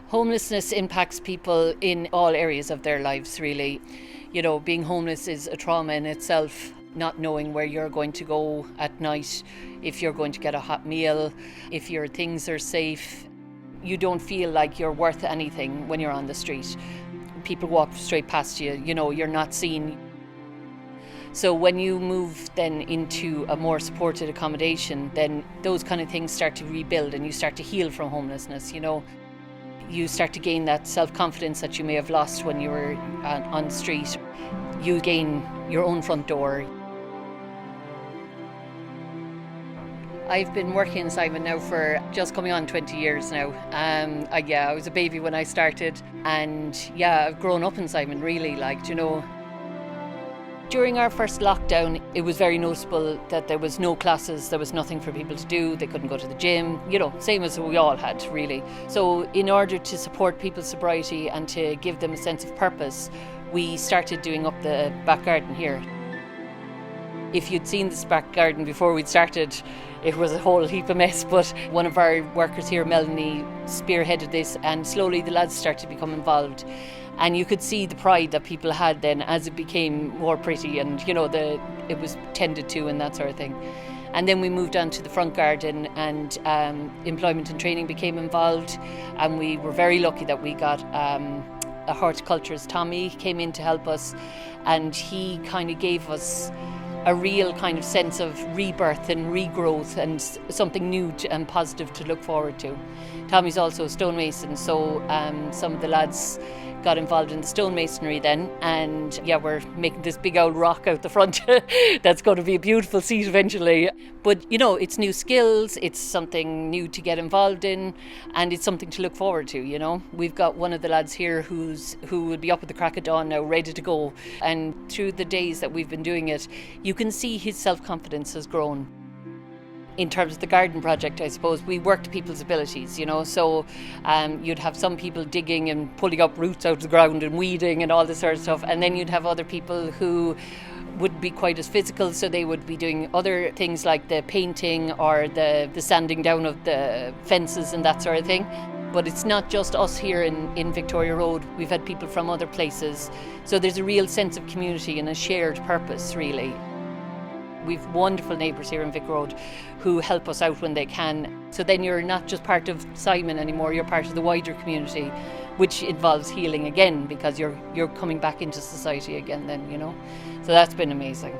Homelessness impacts people in all areas of their lives, really. You know, being homeless is a trauma in itself, not knowing where you're going to go at night, if you're going to get a hot meal, if your things are safe. You don't feel like you're worth anything when you're on the street. People walk straight past you, you know, you're not seen. So when you move then into a more supported accommodation, then those kind of things start to rebuild and you start to heal from homelessness, you know. You start to gain that self-confidence that you may have lost when you were on the street. You gain your own front door. I've been working in Simon now for just coming on 20 years now. I was a baby when I started, and I've grown up in Simon really, During our first lockdown, it was very noticeable that there was no classes, there was nothing for people to do, they couldn't go to the gym, same as we all had, really. So in order to support people's sobriety and to give them a sense of purpose, we started doing up the back garden here. If you'd seen this back garden before we'd started, it was a whole heap of mess, but one of our workers here, Melanie, spearheaded this, and slowly the lads started to become involved. And you could see the pride that people had then as it became more pretty and, it was tended to and that sort of thing. And then we moved on to the front garden, and employment and training became involved. And we were very lucky that we got a horticulturist, Tommy, came in to help us. And he kind of gave us a real kind of sense of rebirth and regrowth and something new and positive to look forward to. Tommy's also a stonemason, so some of the lads got involved in the stonemasonry then, and we're making this big old rock out the front that's going to be a beautiful seat eventually. But it's new skills, it's something new to get involved in, and it's something to look forward to. We've got one of the lads here who will be up at the crack of dawn now, ready to go, and through the days that we've been doing it, you can see his self-confidence has grown. In terms of the garden project, I suppose, we worked people's abilities, so you'd have some people digging and pulling up roots out of the ground and weeding and all this sort of stuff, and then you'd have other people who wouldn't be quite as physical, so they would be doing other things like the painting or the sanding down of the fences and that sort of thing. But it's not just us here in Victoria Road, we've had people from other places, so there's a real sense of community and a shared purpose, really. We've wonderful neighbours here in Vic Road who help us out when they can. So then you're not just part of Simon anymore, you're part of the wider community, which involves healing again, because you're coming back into society again then, So that's been amazing.